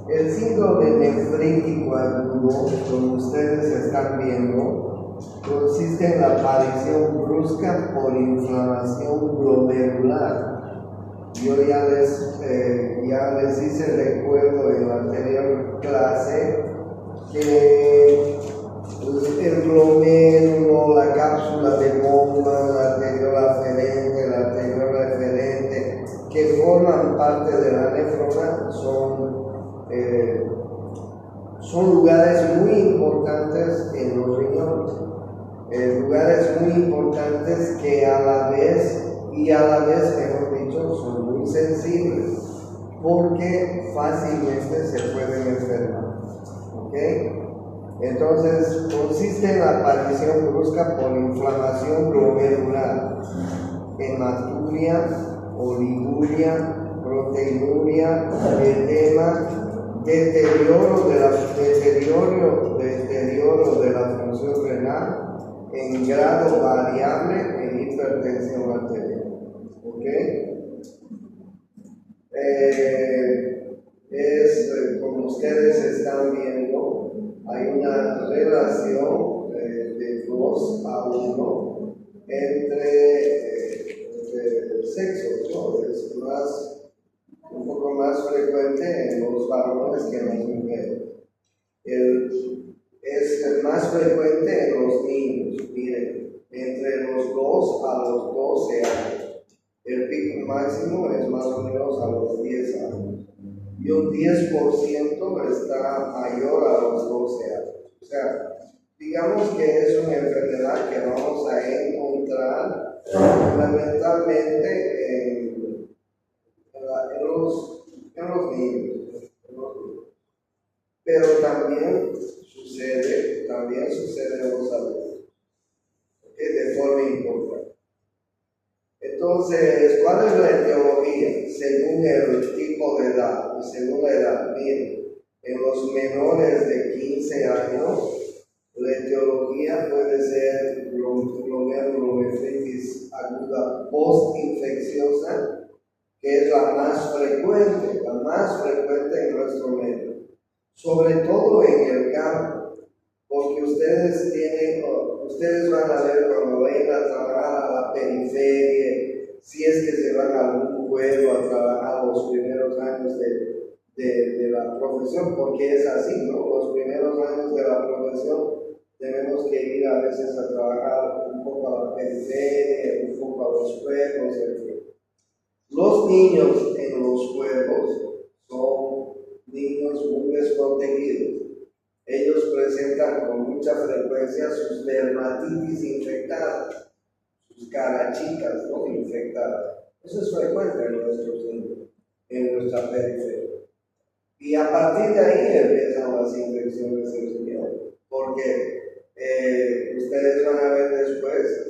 El síndrome nefrítico agudo, como ustedes están viendo, consiste en la aparición brusca por inflamación glomerular. Yo ya les hice recuerdo en la anterior clase que el glomérulo, la cápsula de bomba, la arteriola aferente, la arteriola eferente, que forman parte de la nefrona, son lugares muy importantes en los riñones, lugares muy importantes que a la vez, mejor dicho, son muy sensibles, porque fácilmente se pueden enfermar. ¿Ok? Entonces, consiste en la aparición brusca por inflamación glomerular, hematuria, oliguria, proteinuria, edema, deterioro de la función renal en grado variable en hipertensión arterial. ¿Ok? Como ustedes están viendo, hay una relación de 2 a 1 entre sexos, ¿no? Es un poco más frecuente en los varones que en las mujeres. Es más frecuente en los niños, miren, entre los 2 a los 12 años. El pico máximo es más o menos a los 10 años. Y un 10% está mayor a los 12 años. O sea, digamos que es una enfermedad que vamos a encontrar fundamentalmente en los niños. Pero también sucede en los adultos, de forma importante. Entonces, ¿cuál es la etiología? Según el tipo de edad y según la edad. Miren, en los menores de 15 años, la etiología puede ser glomerulonefritis aguda postinfecciosa, que es la más frecuente en nuestro medio. Sobre todo en el campo, porque ustedes van a ver cuando vayan a trabajar a la periferia, si es que se van a algún pueblo a trabajar los primeros años de la profesión, porque es así, ¿no? Los primeros años de la profesión tenemos que ir a veces a trabajar un poco a la periferia, un poco a los pueblos, etc. Los niños en los pueblos son niños muy desprotegidos. Ellos presentan con mucha frecuencia sus dermatitis infectadas, sus carachicas, ¿no? Infectadas. Eso es frecuente en nuestros niños, en nuestra periferia. Y a partir de ahí empiezan las infecciones en el riñón, porque ustedes van a ver después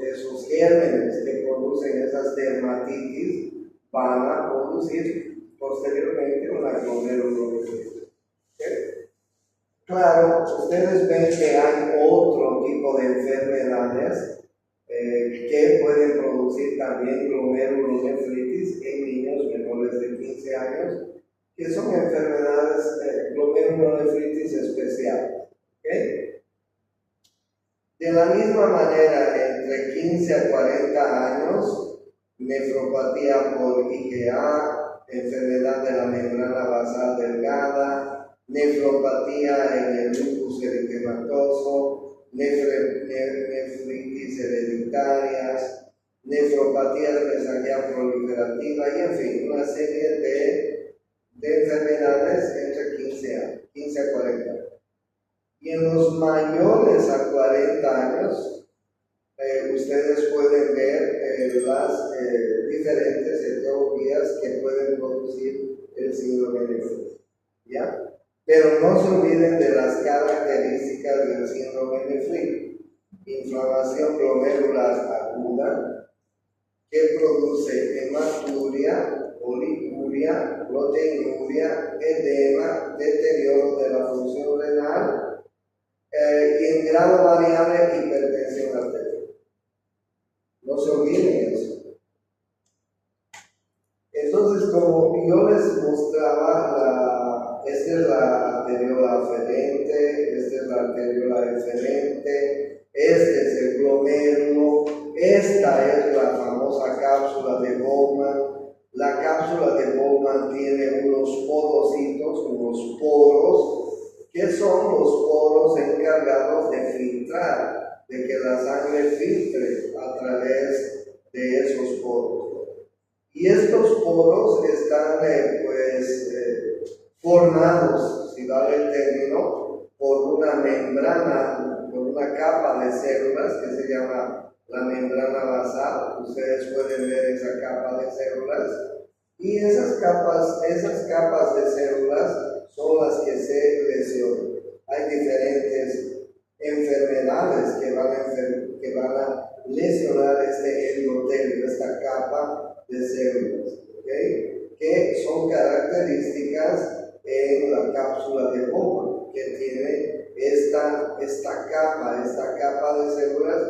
esos gérmenes que producen esas dermatitis van a producir posteriormente una glomerulonefritis. ¿Okay? Claro, ustedes ven que hay otro tipo de enfermedades que pueden producir también glomerulonefritis en niños menores de 15 años, que son enfermedades glomerulonefritis especiales. ¿Okay? De la misma manera, entre 15 a 40 años, nefropatía por IgA, enfermedad de la membrana basal delgada, nefropatía en el lupus eritematoso, nefritis hereditarias, nefropatías mesangial proliferativa y en fin, una serie de enfermedades entre 15 a 40 años. Y en los mayores a 40 años, ustedes pueden ver las diferentes etiologías que pueden producir el síndrome nefrítico, ¿ya? Pero no se olviden de las características del síndrome nefrítico. Inflamación glomerular aguda, que produce hematuria, oliguria, proteinuria, edema, deterioro de la función renal, y en grado variable hipertensión arterial. No se olviden eso. Entonces, como yo les mostraba cápsula de Bowman tiene unos porocitos, unos poros, que son los poros encargados de filtrar, de que la sangre filtre a través de esos poros. Y estos poros están formados, si vale el término, por una membrana, por una capa de células que se llama la membrana basal. Ustedes pueden ver esa capa de células. Y esas capas de células son las que se lesionan. Hay diferentes enfermedades que van a lesionar este endotelio, esta capa de células, ¿okay? Que son características en la cápsula de Bowman, que tiene esta capa de células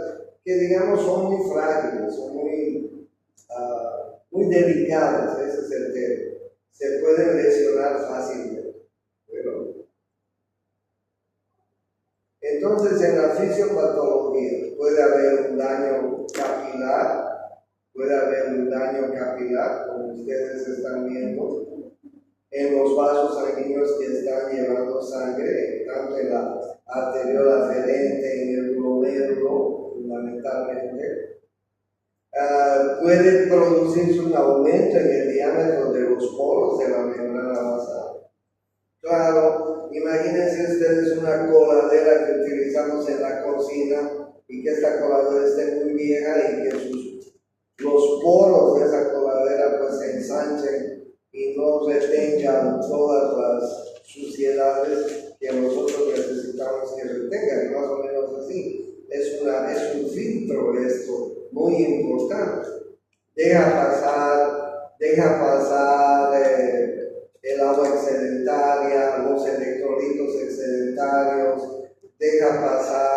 que, digamos, son muy frágiles, son muy delicadas, ese es el tema. Se pueden lesionar fácilmente. Bueno, entonces, en la fisiopatología puede haber un daño capilar, como ustedes están viendo, en los vasos sanguíneos que están llevando sangre, tanto en la arteriola aferente, en el glomérulo, fundamentalmente. Puede producirse un aumento en el diámetro de los poros de la membrana basal. Claro, imagínense ustedes una coladera que utilizamos en la cocina y que esta coladera esté muy vieja y que los poros de esa coladera pues se ensanchen y no retengan todas las suciedades que nosotros necesitamos que retengan, más o menos así. Es un filtro esto, muy importante. Deja pasar el agua excedentaria, los electrolitos excedentarios, deja pasar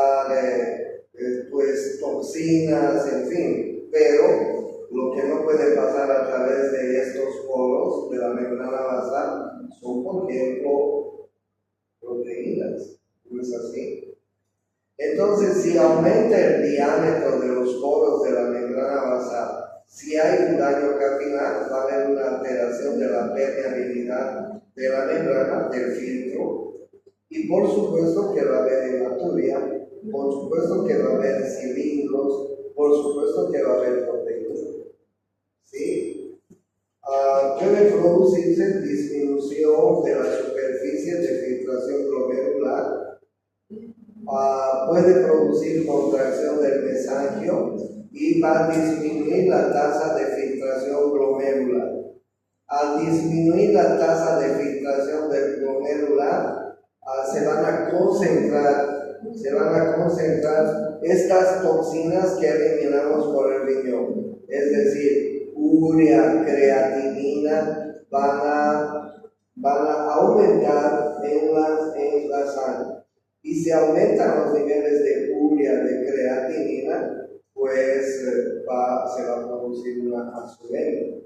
toxinas, en fin, pero lo que no puede pasar a través de estos poros de la membrana basal son, por ejemplo, proteínas, ¿no es así? Entonces, si aumenta el diámetro de los poros de la membrana basal, si hay un daño capilar, va a haber una alteración de la permeabilidad de la membrana, del filtro, y por supuesto que va a haber hematuria, por supuesto que va a haber cilindros, por supuesto que va a haber proteínas. ¿Sí? Puede producirse disminución de la superficie de filtración glomerular. Puede producir contracción del mesangio y va a disminuir la tasa de filtración glomerular. Al disminuir la tasa de filtración del glomerular, se van a concentrar estas toxinas que eliminamos por el riñón, es decir, urea, creatinina, van a aumentar en la sangre. Y si aumentan los niveles de urea, de creatinina, pues se va a producir una azoemia,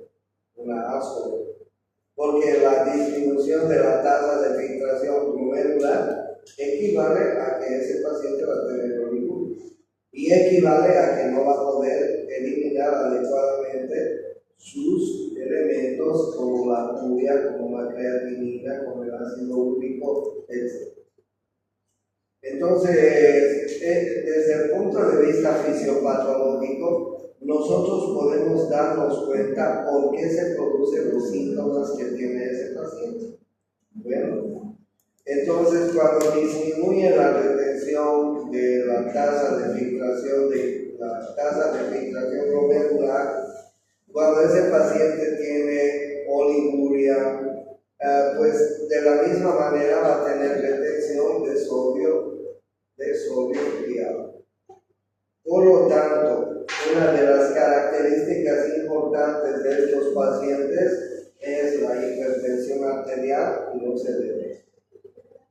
porque la disminución de la tasa de filtración glomerular equivale a que ese paciente va a tener oliguria y equivale a que no va a poder eliminar adecuadamente sus elementos como la urea, como la creatinina, como el ácido úrico, etc. Entonces, desde el punto de vista fisiopatológico, nosotros podemos darnos cuenta por qué se producen los síntomas que tiene ese paciente. Bueno, entonces cuando disminuye la retención de la tasa de filtración glomerular, cuando ese paciente tiene oliguria, pues de la misma manera va a tener retención de sodio y agua. Por lo tanto, una de las características importantes de estos pacientes es la hipertensión arterial y los edemas.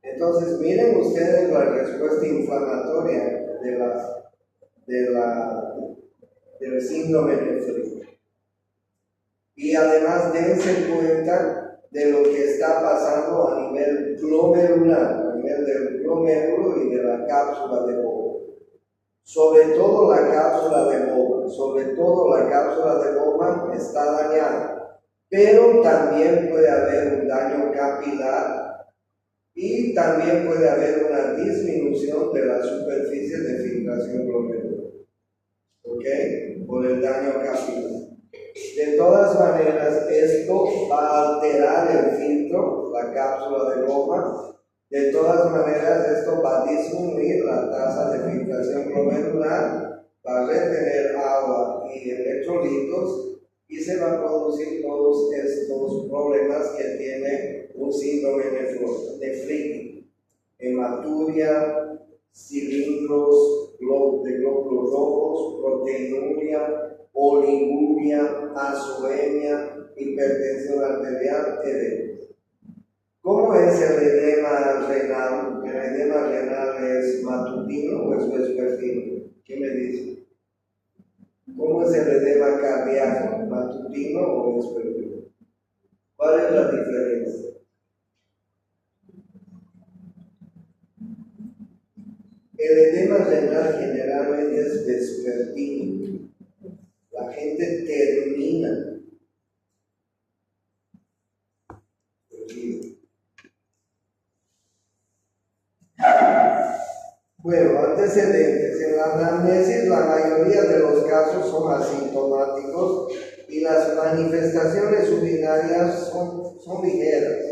Entonces, miren ustedes la respuesta inflamatoria del síndrome nefrítico. Y además dense cuenta de lo que está pasando a nivel glomerular, a nivel del glomérulo y de la cápsula de Bowman. Sobre todo la cápsula de Bowman está dañada. pero también puede haber un daño capilar y también puede haber una disminución de la superficie de filtración glomerular, ¿ok? Por el daño capilar. De todas maneras, esto va a alterar el filtro, la cápsula de goma. De todas maneras, esto va a disminuir la tasa de filtración glomerular, va a retener agua y electrolitos y se van a producir todos estos problemas que tiene un síndrome nefrítico: hematuria, cilindros de glóbulos rojos, proteinuria, oliguria, azoemia, hipertensión arterial, edema. ¿Cómo es el edema renal? ¿El edema renal es matutino o es vespertino? ¿Qué me dice? ¿Cómo es el edema cardíaco? ¿Matutino o vespertino? ¿Cuál es la diferencia? El edema renal generalmente es vespertino. La gente termina el día. Bueno, antecedentes. En la anamnesis la mayoría de los casos son asintomáticos y las manifestaciones urinarias son ligeras,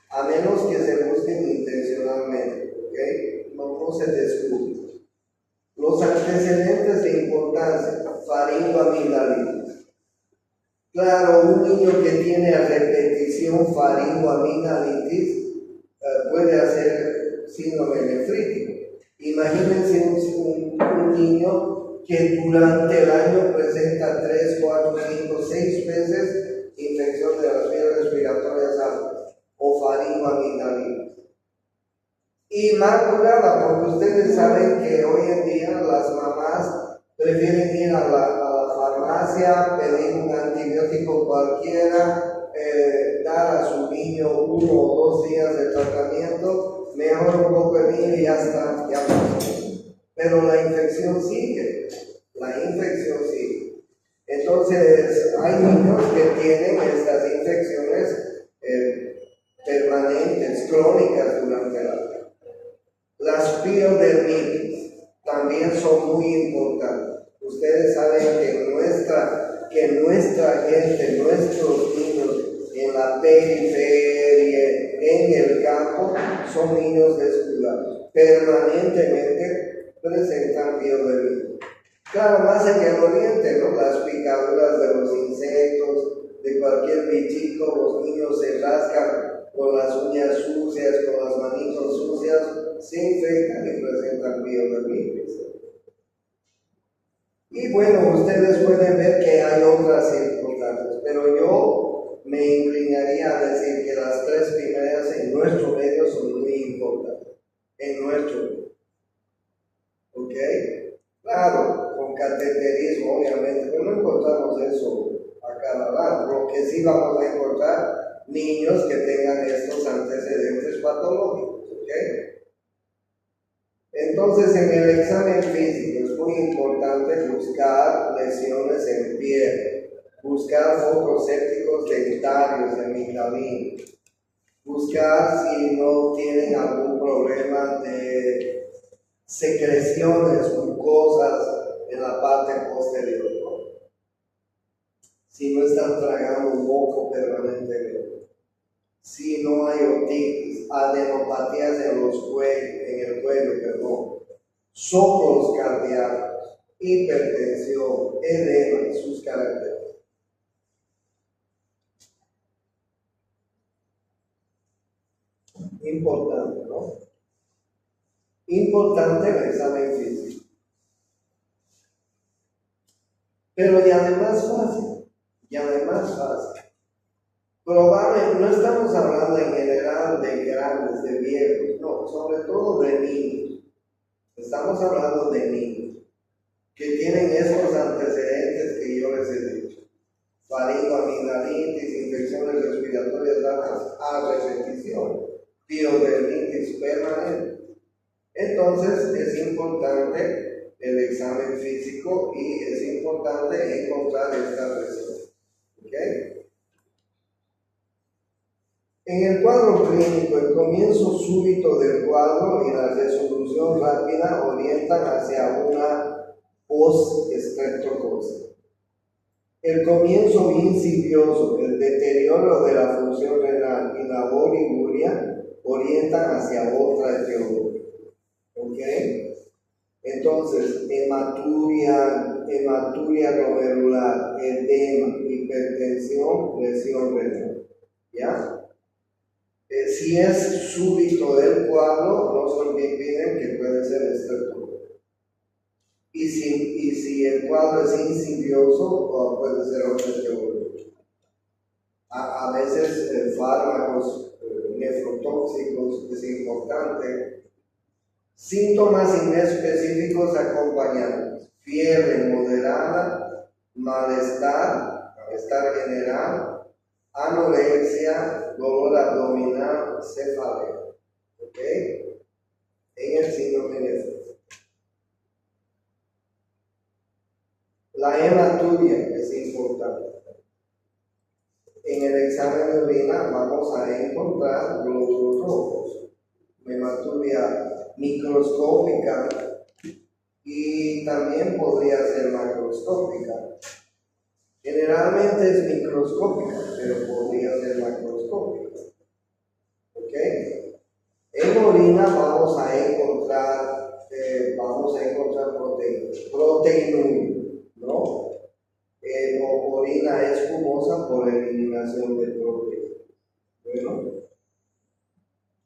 a menos que se busquen intencionalmente, ¿ok? No se descubre. Los antecedentes de importancia: faringoamigdalitis. Claro, un niño que tiene a repetición faringoamigdalitis puede hacer síndrome nefrítico. Imagínense un niño que durante el año presenta 3, 4, 5, 6 veces infección de las vías respiratorias altas o faringoamigdalitis. Y más curada, porque ustedes saben que hoy en día las mamás prefieren ir a la farmacia, pedir un antibiótico cualquiera, dar a su niño 1 o 2 días de tratamiento, mejora un poco el niño y ya está, ya pasó. Pero la infección sigue, Entonces, hay niños que tienen estas infecciones permanentes, crónicas durante la vida. Las piodermitis también son muy importantes. Ustedes saben que nuestra gente, nuestros niños en la periferia, en el campo, son niños descuidados. Permanentemente presentan piodermitis. Claro, más en el oriente, ¿no? Las picaduras de los insectos, de cualquier bichito, los niños se rascan con las uñas sucias, con las manitos sucias, se infectan y presentan piodermitis. Y bueno, ustedes pueden ver que hay otras circunstancias, pero yo me inclinaría a decir que las 3 primeras en nuestro medio son muy importantes, en nuestro medio. ¿Ok? Claro, con cateterismo obviamente, pero no encontramos eso a cada lado. Lo que sí vamos a encontrar, niños que tengan estos antecedentes patológicos, ¿ok? Entonces, en el examen físico es muy importante buscar lesiones en piel, buscar focos sépticos dentarios de amigdalina, buscar si no tienen algún problema de secreciones mucosas en la parte posterior, ¿no? Si no están tragando un moco permanentemente, si no hay otitis, adenopatías en el cuello, soplos cardíacos, hipertensión, edema y sus características. Importante, ¿no? Importante el examen físico. Pero y además fácil. Probablemente no estamos hablando en general de grandes, de viejos, no, sobre todo de niños. Estamos hablando de niños que tienen estos antecedentes que yo les he dicho: faringoamigdalitis, infecciones respiratorias altas a repetición, piodermitis permanente. Entonces es importante el examen físico y es importante encontrar estas lesiones. ¿Okay? En el cuadro clínico, el comienzo súbito del cuadro y la resolución rápida orientan hacia una post-estreptocosis. El comienzo insidioso, el deterioro de la función renal y la oliguria orientan hacia otra etiología. ¿Ok? Entonces, hematuria glomerular, edema, hipertensión, lesión renal. ¿Ya? Si es súbito del cuadro, no se olviden que puede ser estreptococcus. Y si el cuadro es insidioso, puede ser otra etiología. A veces fármacos nefrotóxicos es importante. Síntomas inespecíficos acompañantes: fiebre moderada, malestar general, anorexia, dolor abdominal, cefalea. ¿Ok? En el síndrome nefrótico. La hematuria es importante. En el examen de orina vamos a encontrar glóbulos rojos, hematuria microscópica y también podría ser macroscópica. Generalmente es microscópica, pero podría ser macroscópica. ¿Ok? En orina vamos a encontrar proteinuria, ¿no? Orina espumosa por eliminación de proteína. Bueno,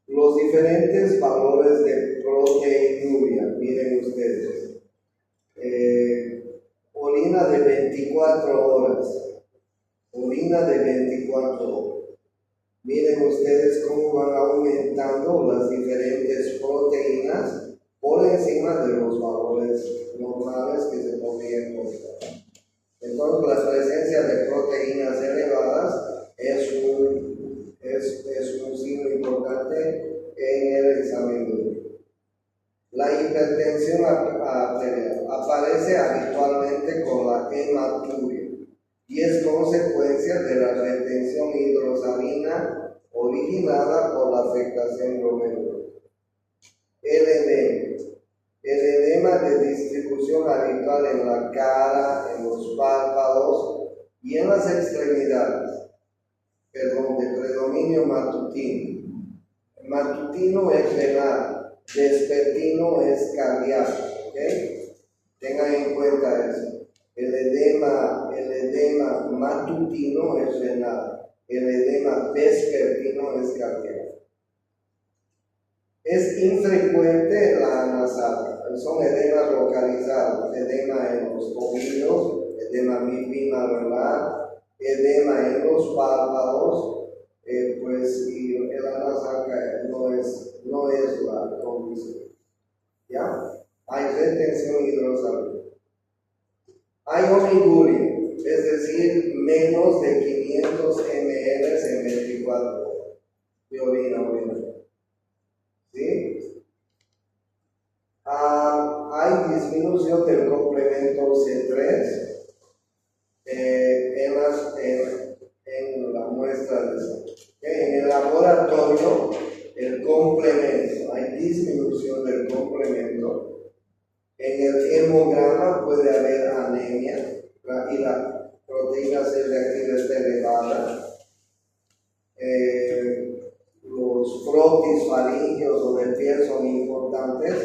los diferentes valores de proteinuria, miren ustedes. Orina de 24 horas. Miren ustedes cómo van aumentando las diferentes proteínas por encima de los valores normales que se podrían encontrar. Entonces, la presencia de proteínas elevadas es un signo importante en el examen de orina. La hipertensión arterial aparece habitualmente con la hematuria y es consecuencia de la retención hidrosalina originada por la afectación glomerular. El edema de distribución habitual en la cara, en los párpados y en las extremidades, de predominio matutino. Matutino es renal, vespertino es cardíaco. ¿Ok? Tengan en cuenta eso. El edema matutino es renal, el edema vespertino es cardíaco. Es infrecuente la anasaca, son edemas localizados, edema en los tobillos, edema bimalar, edema en los párpados, y el anasaca no es la condición. ¿Ya? Hay retención hidrosalina. Hay oliguria, es decir, menos de 500 ml en 24 horas de orina. ¿Sí? Hay disminución del complemento C3 en la muestra de sangre. En el laboratorio, hay disminución del complemento. En el hemograma puede haber anemia y la proteína C reactiva está elevada. Los frotis faringeos o de piel son importantes.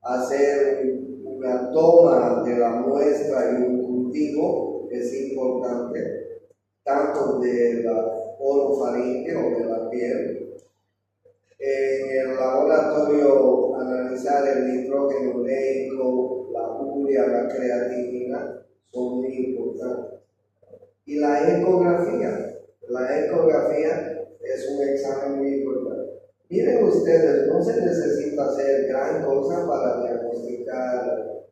Hacer una toma de la muestra y un cultivo es importante, tanto de la orofaringe o de la piel. En el laboratorio, analizar el nitrógeno leico, la urea, la creatinina son muy importantes. Y la ecografía es un examen muy importante. Miren ustedes, no se necesita hacer gran cosa para diagnosticar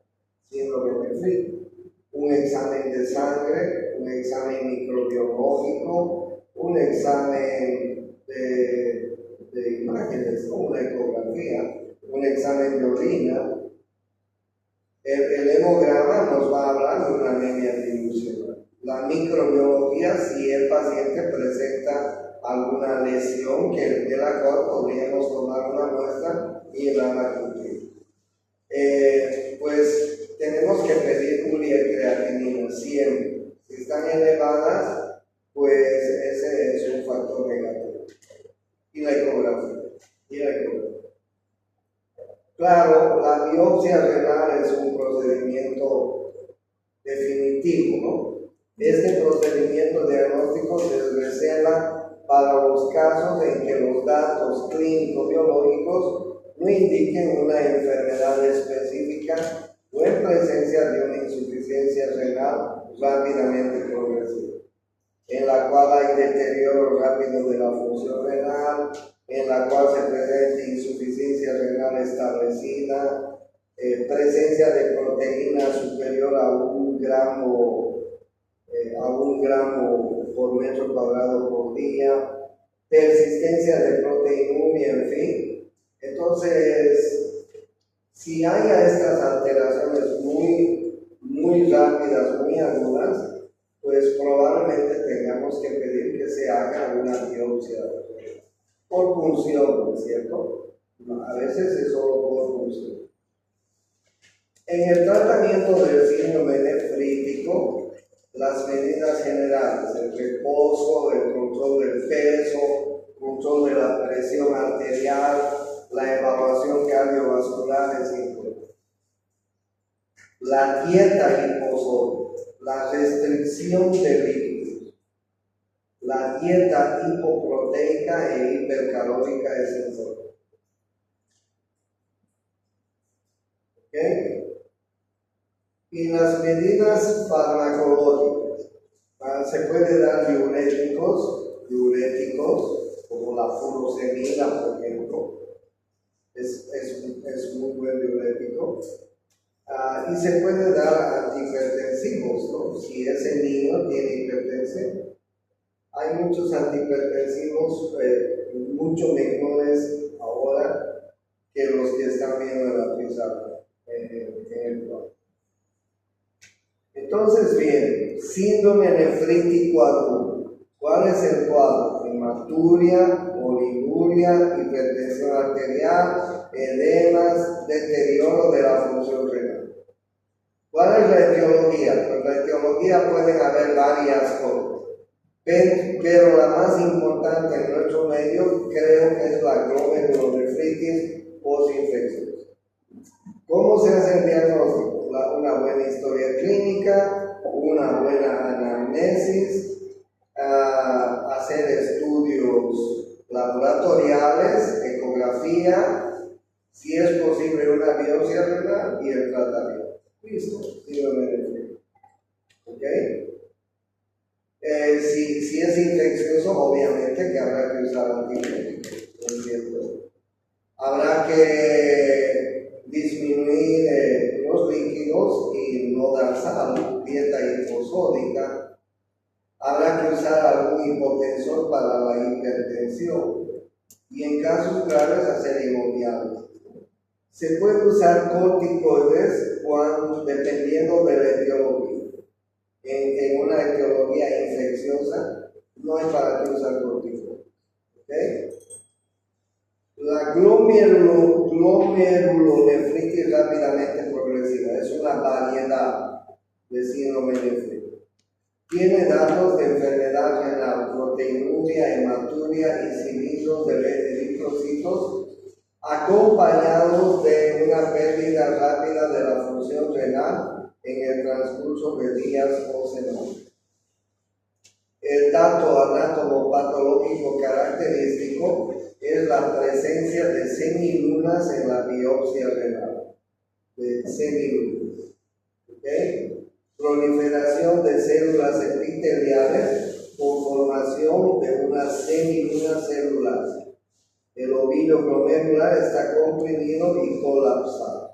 síndrome nefrítico. Un examen de sangre, un examen microbiológico, un examen de imágenes, una ecografía, un examen de orina. El hemograma nos va a hablar de una anemia dilucional. La microbiología, si el paciente presenta alguna lesión de la cual podríamos tomar una muestra y llevarla a cultivo. Pues tenemos que pedir urea y creatinina siempre. Si están elevadas, pues ese es un factor negativo. Y la ecografía. Claro, la biopsia renal es un procedimiento definitivo, ¿no? Este procedimiento diagnóstico se recela para los casos en que los datos clínicos biológicos no indiquen una enfermedad específica o en presencia de una insuficiencia renal rápidamente progresiva, en la cual hay deterioro rápido de la función renal, en la cual se presenta insuficiencia renal establecida, presencia de proteína superior a 1 gramo por metro cuadrado por día, persistencia de proteinuria, en fin. Entonces, si hay estas alteraciones muy rápidas, muy agudas, pues probablemente tengamos que pedir que se haga una biopsia por punción, ¿no es cierto? A veces es solo por punción. En el tratamiento del síndrome nefrítico, las medidas generales, el reposo, el control del peso, control de la presión arterial, la evaluación cardiovascular es importante. La dieta hiposódica, la restricción de líquidos, la dieta hipoproteica e hipercalórica es importante. ¿Ok? Y las medidas farmacológicas, se puede dar diuréticos, como la furosemida, por ejemplo, es muy buen diurético. Y se puede dar antihipertensivos, ¿no? Si ese niño tiene hipertensión. Hay muchos antihipertensivos mucho mejores ahora que los que están viendo en la pizarra, en el cuadro. Entonces, bien, síndrome nefrítico agudo. ¿Cuál es el cuadro? Hematuria, oliguria, hipertensión arterial, edemas, deterioro de la función renal. ¿Cuál es la etiología? Pues la etiología pueden haber varias cosas, pero la más importante en nuestro medio creo que es la glomerulonefritis postinfecciosa. ¿Cómo se hace el diagnóstico? Una buena historia clínica, una buena anamnesis, hacer estudios laboratoriales, ecografía, si es posible una biopsia renal y el tratamiento. Listo, ¿ok? Si es infeccioso, obviamente que habrá que usar antibióticos, ¿no es cierto? Habrá que disminuir los líquidos y no dar sal, dieta hiposódica. Habrá que usar algún hipotensor para la hipertensión y en casos graves hacer hemodiálisis. Se puede usar corticoides dependiendo de la etiología. En una etiología infecciosa no hay para qué usar corticoides. ¿Okay? La glomerulonefritis rápidamente progresiva es una variedad de síndrome nefrítico. Tiene datos de enfermedad renal, proteinuria, hematuria y cilindros de eritrocitos acompañados de una pérdida rápida de la función renal en el transcurso de días o semanas. El dato anatomopatológico característico es la presencia de semilunas en la biopsia renal, de semilunas. ¿Okay? Proliferación de células epiteliales con formación de una semiluna celular. El ovillo glomerular está comprimido y colapsado.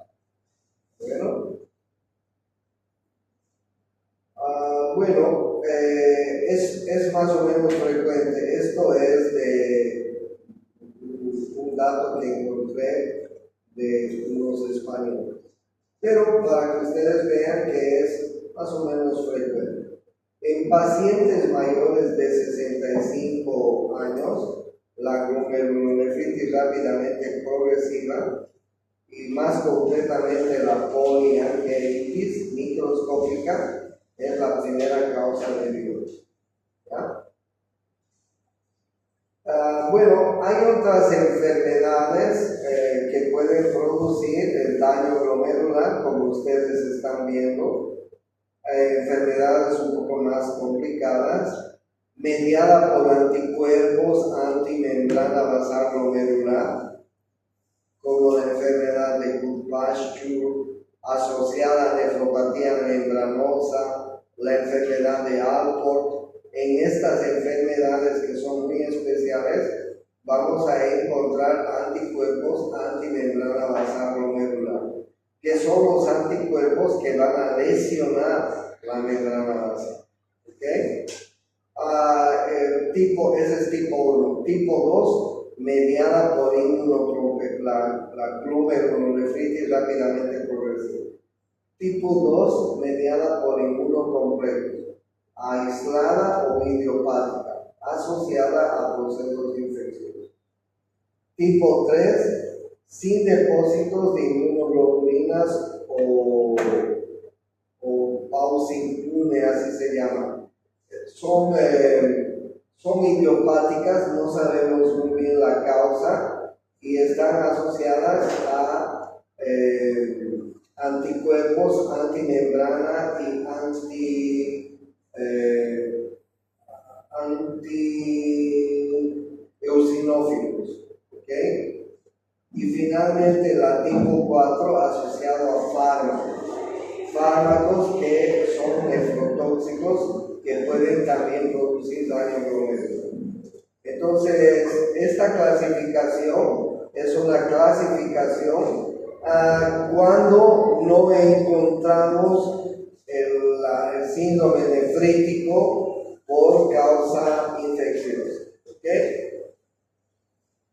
Bueno, es más o menos frecuente. Esto es de un dato que encontré de unos españoles. Pero para que ustedes vean que es más o menos frecuente. En pacientes mayores de 65 años, glomerulonefritis rápidamente progresiva y más concretamente la poliangiitis microscópica es la primera causa de virus. Bueno, hay otras enfermedades que pueden producir el daño glomerular, como ustedes están viendo. Enfermedades un poco más complicadas, mediada por anticuerpos antimembrana basal glomerular, como la enfermedad de Goodpasture, asociada a nefropatía membranosa, la enfermedad de Alport. En estas enfermedades que son muy especiales, vamos a encontrar anticuerpos antimembrana basal glomerular, que son los anticuerpos que van a lesionar la membrana basal. ¿Okay? Ese es tipo 1. Tipo 2, mediada por inmunotrombina, la glomerulonefritis rápidamente progresiva. Tipo 2, mediada por inmunocomplejos, aislada o idiopática, asociada a procesos infecciosos. Tipo 3, sin depósitos de inmunoglobulinas o paucinclune, así se llama. Son idiopáticas, no sabemos muy bien la causa y están asociadas a anticuerpos antimembrana y anti-eosinófilos. ¿Okay? Y finalmente la tipo 4 asociado a fármacos que son nefrotóxicos que pueden también producir daño glomerular. Entonces, esta clasificación es una clasificación cuando no encontramos el síndrome nefrítico por causa infecciosa. ¿Okay?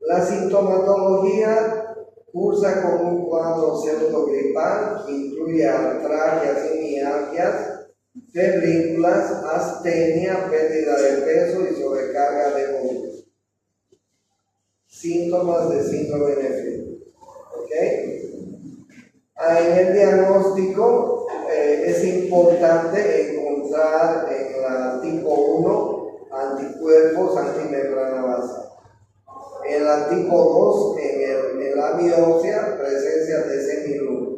La sintomatología cursa con un cuadro pseudogripal que incluye artralgias y mialgias, febrículas, astenia, pérdida de peso y sobrecarga de volumen. Síntomas de síndrome nefrítico. ¿Okay? En el diagnóstico es importante encontrar en la tipo 1 anticuerpos antimembrana basal. En la tipo 2, en la biopsia, presencia de semiluna.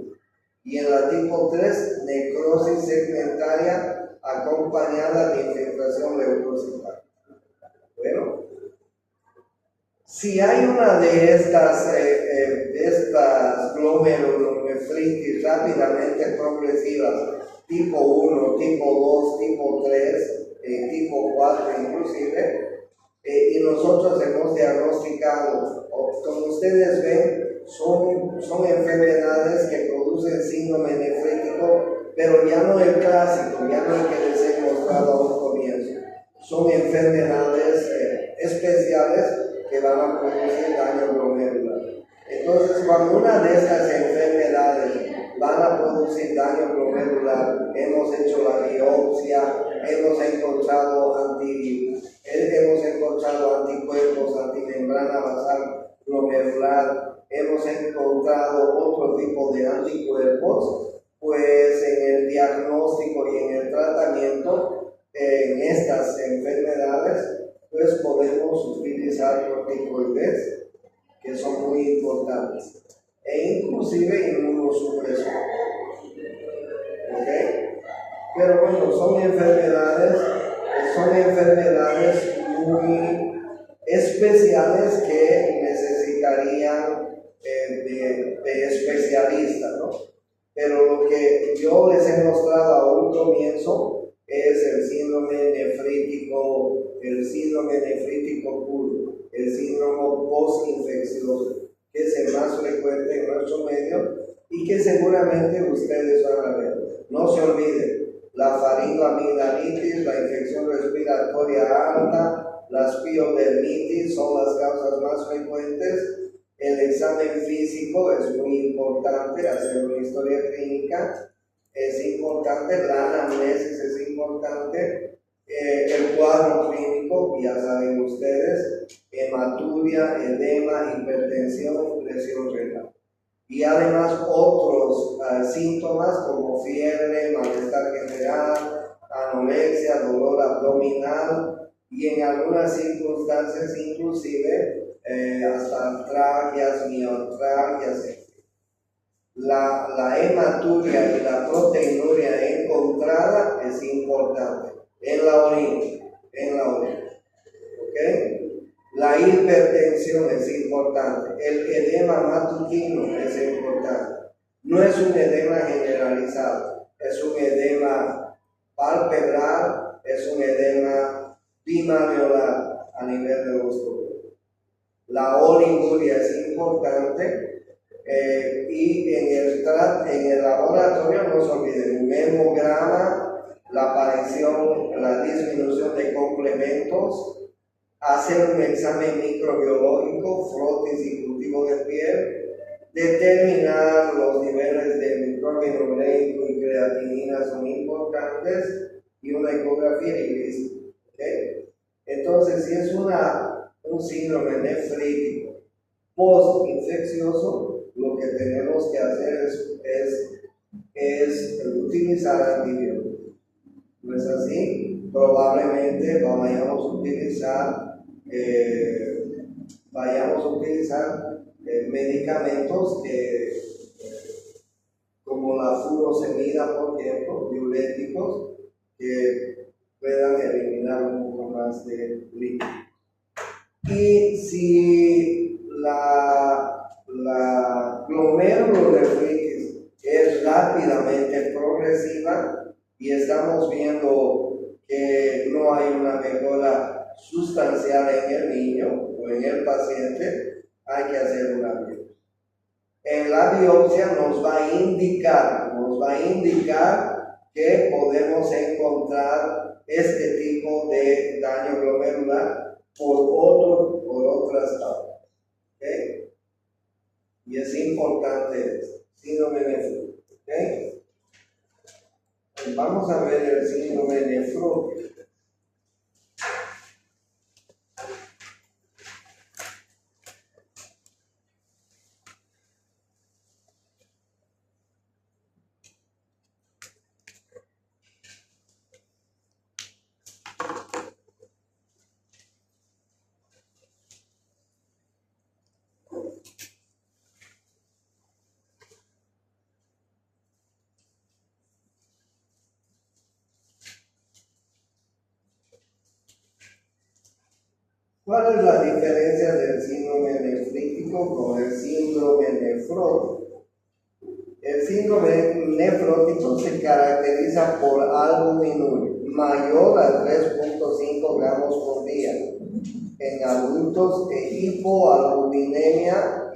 Y en la tipo 3, necrosis segmentaria acompañada de infiltración leucocitaria. Bueno, si hay una de estas glomerulonefritis rápidamente progresivas, tipo 1, tipo 2, tipo 3, tipo 4 inclusive, y nosotros hemos diagnosticado, como ustedes ven, son enfermedades que producen síndrome nefrítico, pero ya no el clásico, ya no el que les he mostrado a un comienzo. Son enfermedades especiales que van a producir daño glomerular. Entonces, cuando una de estas enfermedades van a producir daño glomerular, hemos hecho la biopsia, hemos encontrado anticuerpos antimembrana basal glomerular, hemos encontrado otro tipo de anticuerpos, pues en el diagnóstico y en el tratamiento en estas enfermedades, pues podemos utilizar corticoides que son muy importantes e inclusive inmunosupresores. ¿Okay? Pero bueno, son enfermedades muy especiales que necesitarían de especialistas, ¿no? Pero lo que yo les he mostrado a un comienzo es el síndrome nefrítico puro, el síndrome postinfeccioso, que es el más frecuente en nuestro medio y que seguramente ustedes van a ver. No se olviden, la faringoamigdalitis, la infección respiratoria alta, las piodermitis son las causas más frecuentes. El examen físico es muy importante, hacer una historia clínica es importante, la anamnesis es importante, el cuadro clínico, ya saben ustedes, hematuria, edema, hipertensión, presión renal. Y además otros síntomas como fiebre, malestar general, anorexia, dolor abdominal y en algunas circunstancias inclusive hasta artralgias, mialgias. La hematuria y la proteinuria encontrada es importante en la orina. ¿Okay? La hipertensión es importante, el edema matutino es importante. No es un edema generalizado, es un edema palpebral, es un edema bimanual a nivel de los tobillos. La oliguria es importante y en el laboratorio no se olviden un hemograma, la aparición, la disminución de complementos, hacer un examen microbiológico, frotis y cultivo de piel, determinar los niveles de nitrógeno ureico y creatinina son importantes y una ecografía y listo. ¿Okay? Entonces, si es un síndrome nefrítico post-infeccioso, lo que tenemos que hacer es utilizar antibióticos. ¿No es así? Probablemente vayamos a utilizar medicamentos como la furosemida, por ejemplo, diuréticos, que puedan eliminar un poco más de líquido. Y si la glomerulonefritis es rápidamente progresiva y estamos viendo que no hay una mejora sustancial en el niño o en el paciente, hay que hacer una biopsia. En la biopsia nos va a indicar que podemos encontrar este tipo de daño glomerular por otras causas. ¿Okay? Y es importante esto, síndrome nefrótico. ¿Okay? Vamos a ver el síndrome nefrótico. ¿Cuál es la diferencia del síndrome nefrítico con el síndrome nefrótico? El síndrome nefrótico se caracteriza por albuminuria mayor a 3.5 gramos por día en adultos e hipoalbuminemia,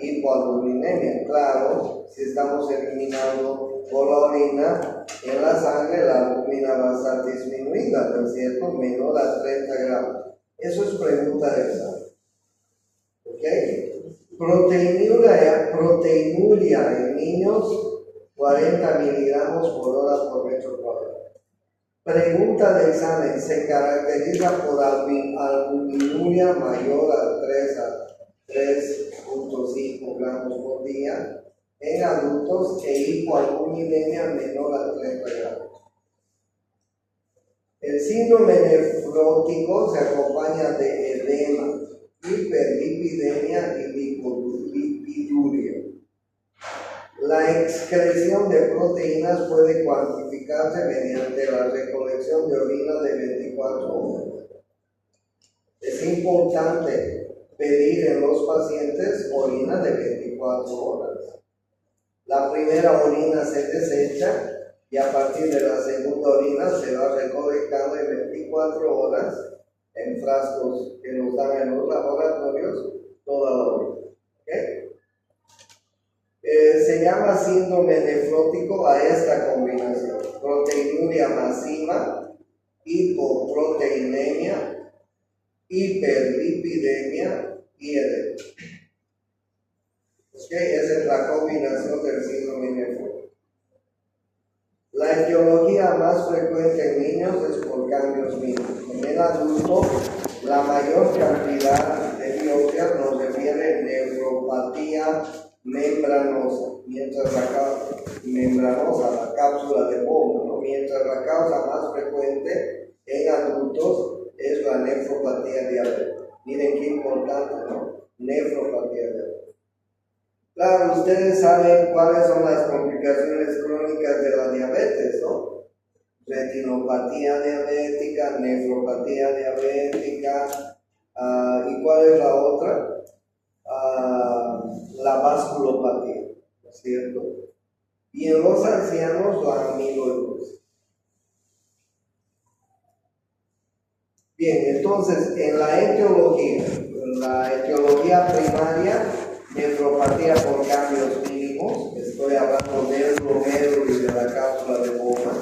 claro, si estamos eliminando por la orina, en la sangre la albumina va a estar disminuida, ¿no es cierto? Menor a 30 gramos. Eso es pregunta de examen. ¿Ok? Proteinuria en niños, 40 miligramos por hora por metro cuadrado. Pregunta de examen, se caracteriza por albuminuria mayor a 3.5 gramos por día en adultos e hipoalbuminemia menor a 30 gramos. El síndrome nefrótico se acompaña de edema, hiperlipidemia y lipiduria. La excreción de proteínas puede cuantificarse mediante la recolección de orina de 24 horas. Es importante pedir en los pacientes orina de 24 horas. La primera orina se desecha y a partir de la segunda orina se va recolectando en 24 horas en frascos que nos dan en los laboratorios toda la orina. ¿Okay? Se llama síndrome nefrótico a esta combinación: proteinuria masiva, hipoproteinemia, hiperlipidemia y edema. ¿Okay? Esa es la combinación del síndrome nefrótico. La etiología más frecuente en niños es por cambios mínimos. En el adulto, la mayor cantidad de biopsia mientras membranosa, la cápsula de Bowman, ¿no? Mientras la causa más frecuente en adultos es la nefropatía diabética. Miren qué importante, ¿no? Nefropatía diabética. Claro, ustedes saben cuáles son las complicaciones crónicas de la diabetes, ¿no? Retinopatía diabética, nefropatía diabética, ¿y cuál es la otra? La vasculopatía, ¿no es cierto? Y en los ancianos la amiloidosis. Bien, entonces en la etiología primaria, nefropatía por cambios mínimos, estoy hablando del glomérulo y de la cápsula de Bowman,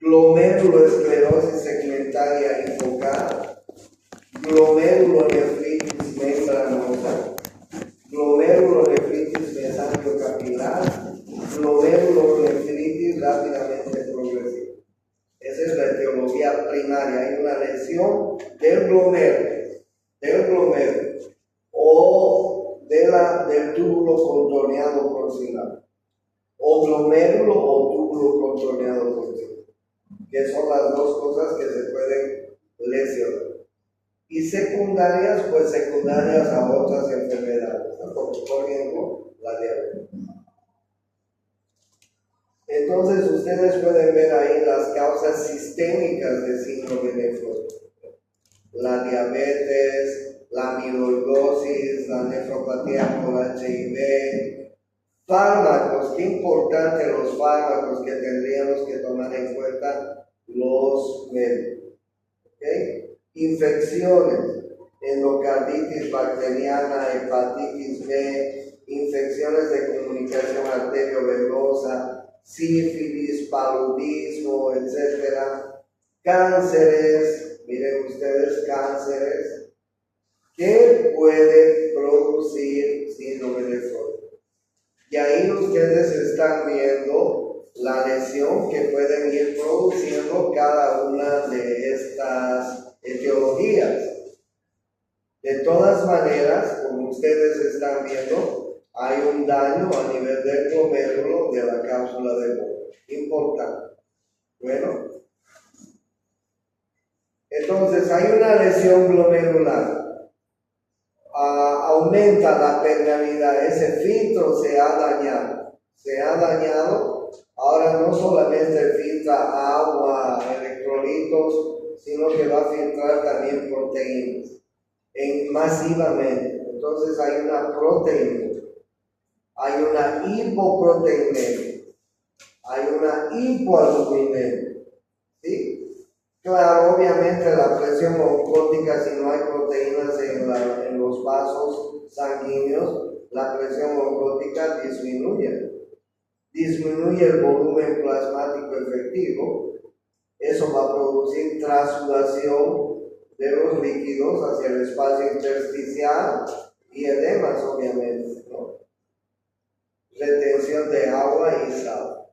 glomerulosclerosis segmentaria infocada, glomerulonefritis membranosa, glomerulonefritis mesangiocapitular, glomerulonefritis rápidamente progresiva. Esa es la etiología primaria. Hay una lesión del glomérulo o del túbulo contorneado proximal, o glomérulo o túbulo contorneado proximal, que son las dos cosas que se pueden lesionar. Y secundarias, pues secundarias a otras enfermedades, ¿no? Como por ejemplo la diabetes. Entonces ustedes pueden ver ahí las causas sistémicas de síndrome nefrótico. La diabetes, la amiloidosis, la nefropatía por HIV, fármacos, qué importante los fármacos que tendríamos que tomar en cuenta los médicos. ¿Okay? Infecciones, endocarditis bacteriana, hepatitis B, infecciones de comunicación arteriovenosa, sífilis, paludismo, etc. Cánceres, miren ustedes, cánceres que pueden producir síndrome nefrótico. Y ahí ustedes están viendo la lesión que pueden ir produciendo cada una de estas etiologías. De todas maneras, como ustedes están viendo, hay un daño a nivel del glomérulo de la cápsula de Bowman. Importante. Bueno, entonces hay una lesión glomerular. Aumenta la permeabilidad. Ese filtro se ha dañado. Ahora no solamente filtra agua, electrolitos, sino que va a filtrar también proteínas masivamente. Entonces hay una proteína, hay una hipoproteinemia, hay una hipoalbuminemia, ¿sí? Claro, obviamente la presión oncótica, si no hay proteínas en los vasos sanguíneos, la presión oncótica disminuye el volumen plasmático efectivo. Eso va a producir trasudación de los líquidos hacia el espacio intersticial y edemas, obviamente, ¿no? Retención de agua y sal.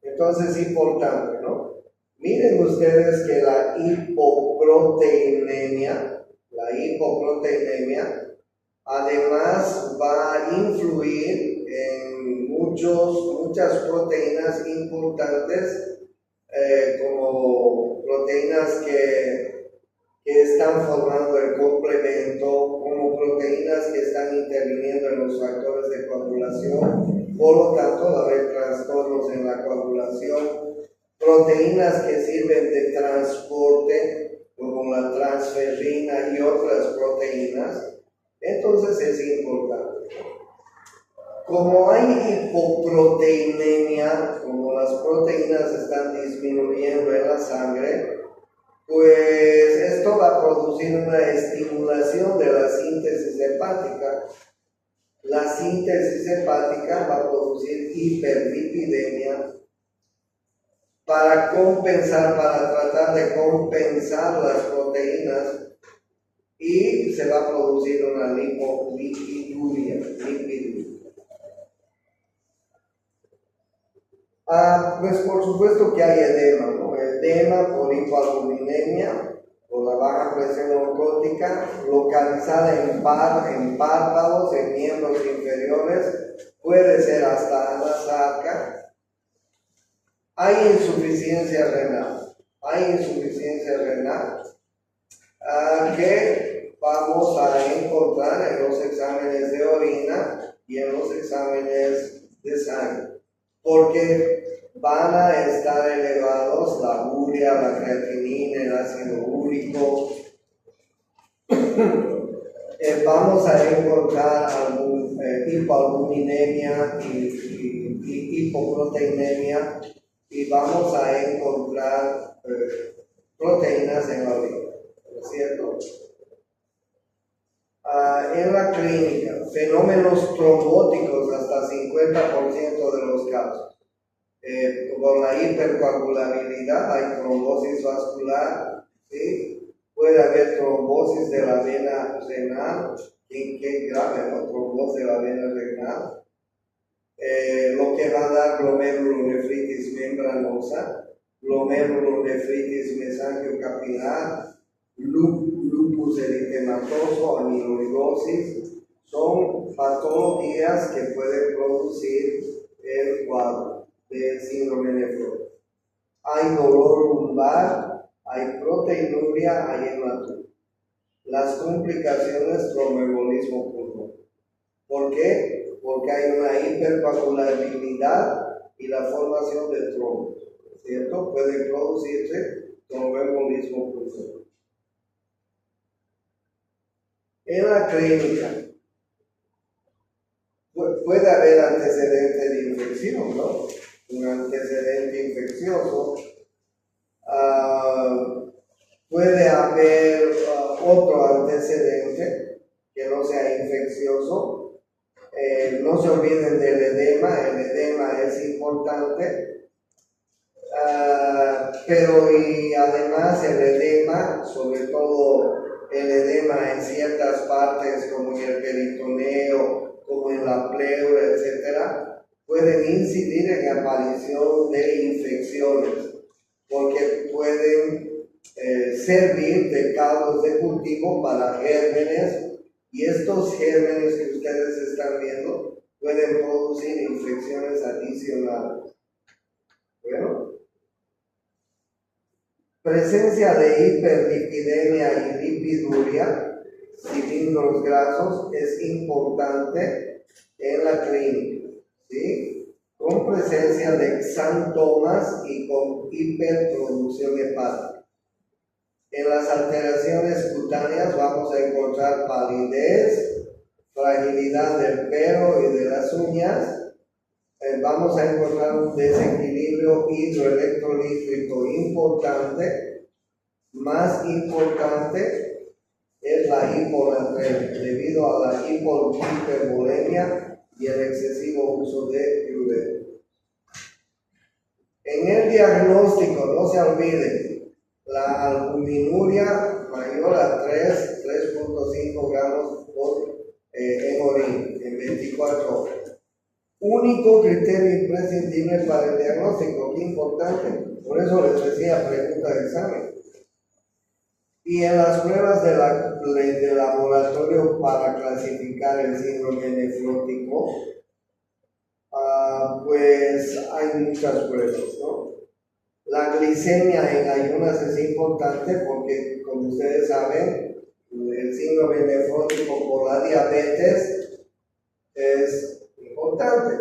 Entonces es importante, ¿no? Miren ustedes que la hipoproteinemia además va a influir en muchas proteínas importantes, como proteínas que están formando el complemento, como proteínas que están interviniendo en los factores de coagulación. Por lo tanto, va a haber trastornos en la coagulación, proteínas que sirven de transporte, como la transferrina y otras proteínas. Entonces es importante. Como hay hipoproteinemia, como las proteínas están disminuyendo en la sangre, pues esto va a producir una estimulación de la síntesis hepática. La síntesis hepática va a producir hiperlipidemia para tratar de compensar las proteínas, y se va a producir una lipiduria. Pues por supuesto que hay edema, ¿no? Edema por hipoalbuminemia, por la baja presión osmótica localizada en párpados, en miembros inferiores, puede ser hasta la sarca. Hay insuficiencia renal, que vamos a encontrar en los exámenes de orina y en los exámenes de sangre, porque van a estar elevados la urea, la creatinina, el ácido úrico. Vamos a encontrar algún hipoalbuminemia y hipoproteinemia, y vamos a encontrar proteínas en la orina, ¿no es cierto? En la clínica, fenómenos trombóticos hasta 50% de los casos. Con la hipercoagulabilidad hay trombosis vascular, ¿sí? Puede haber trombosis de la vena renal, qué grave, ¿no? Trombosis de la vena renal. Lo que va a dar glomerulonefritis membranosa, glomerulonefritis mesangiocapilar, lupus eritematoso, amiloidosis, son patologías que pueden producir el cuadro del síndrome nefrótico. Hay dolor lumbar, hay proteinuria, hay hematoma. Las complicaciones, tromboembolismo pulmonar. ¿Por qué? Porque hay una hipercoagulabilidad y la formación de trombos, ¿cierto? Puede producirse tromboembolismo pulmonar. En la clínica puede haber antecedente de infección, ¿no? Un antecedente infeccioso. Puede haber otro antecedente que no sea infeccioso. No se olviden del edema, el edema es importante, pero y además el edema, sobre todo el edema en ciertas partes como en el peritoneo, como en la pleura, etc., pueden incidir en la aparición de infecciones, porque pueden servir de caldos de cultivo para gérmenes, y estos gérmenes que ustedes están viendo pueden producir infecciones adicionales. Bueno, presencia de hiperlipidemia y lipiduria, cilindros grasos, es importante en la clínica, ¿sí? Con presencia de xantomas y con hiperproducción hepática. En las alteraciones cutáneas vamos a encontrar palidez, fragilidad del pelo y de las uñas. Vamos a encontrar un desequilibrio hidroelectrolítico importante. Más importante es la hiponatremia, debido a la hipervolemia y el excesivo uso de diuréticos. En el diagnóstico, no se olviden, la albuminuria mayor a 3.5 gramos en orina en 24 horas. Único criterio imprescindible para el diagnóstico, qué importante. Por eso les decía pregunta de examen. Y en las pruebas de laboratorio para clasificar el síndrome nefrótico, pues hay muchas pruebas, ¿no? La glicemia en ayunas es importante porque, como ustedes saben, el síndrome nefrótico por la diabetes es importante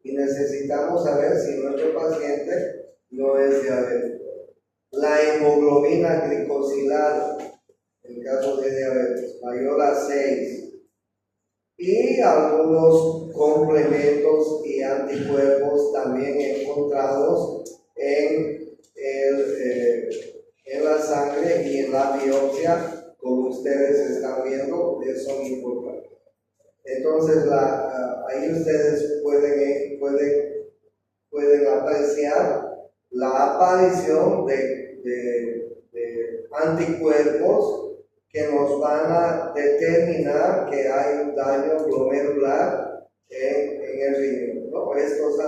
y necesitamos saber si nuestro paciente no es diabético. La hemoglobina glicosilada, en caso de diabetes, mayor a 6. Y algunos complementos y anticuerpos también encontrados en la sangre y en la biopsia, como ustedes están viendo, son importantes. Entonces, ahí ustedes pueden apreciar la aparición de anticuerpos que nos van a determinar que hay un daño glomerular en el riñón, ¿no? Estos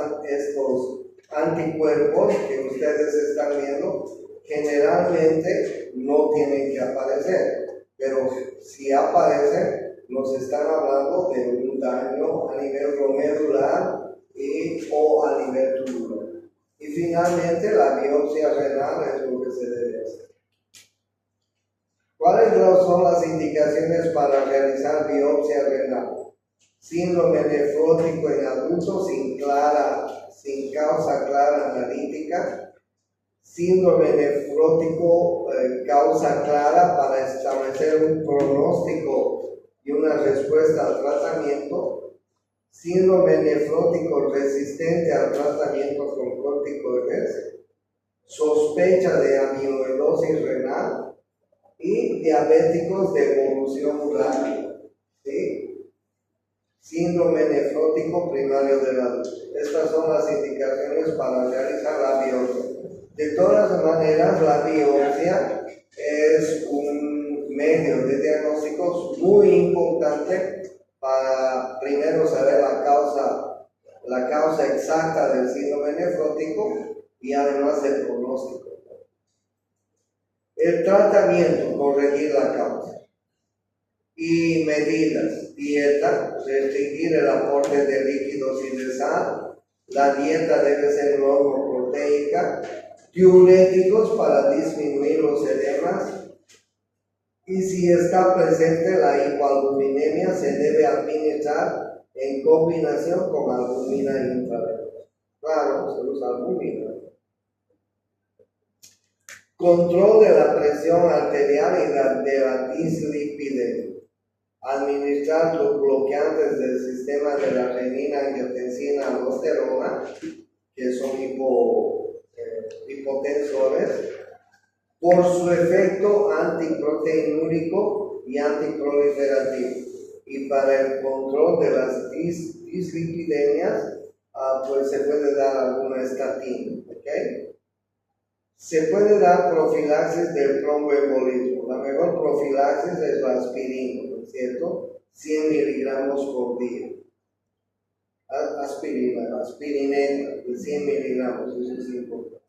anticuerpos que ustedes están viendo generalmente no tienen que aparecer, pero si aparecen, nos están hablando de un daño a nivel glomerular o a nivel tubular. Y finalmente, la biopsia renal es lo que se debe hacer. ¿Cuáles son las indicaciones para realizar biopsia renal? Síndrome nefrótico en adultos sin causa clara analítica. Síndrome nefrótico causa clara para establecer un pronóstico y una respuesta al tratamiento. Síndrome nefrótico resistente al tratamiento con corticoides. Sospecha de amiloidosis renal y diabéticos de evolución rápida. ¿Sí? Síndrome nefrótico primario del adulto. Estas son las indicaciones para realizar la biopsia. De todas maneras, la biopsia es un medio de diagnóstico muy importante para primero saber la causa exacta del síndrome nefrótico y además el pronóstico. El tratamiento, corregir la causa. Y medidas: dieta, restringir el aporte de líquidos y de sal. La dieta debe ser normoproteica. Diuréticos para disminuir los edemas. Y si está presente la hipoalbuminemia, se debe administrar en combinación con albumina intravenosa. Claro, se usa albumina. Control de la presión arterial y de la dislipidemia. Administrar los bloqueantes del sistema de la renina, angiotensina, aldosterona, que son hipotensores, por su efecto antiproteinúrico y antiproliferativo. Y para el control de las dislipidemias, pues se puede dar alguna estatina, ¿ok? Se puede dar profilaxis del tromboembolismo. La mejor profilaxis es la aspirina, ¿no es cierto? 100 miligramos por día. Aspirineta de 100 miligramos, eso es importante.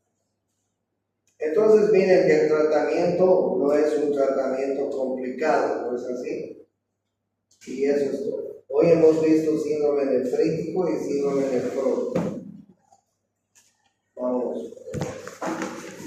Entonces miren que el tratamiento no es un tratamiento complicado, ¿no es así? Y eso es todo. Hoy hemos visto síndrome nefrítico y síndrome nefrótico. Vamos.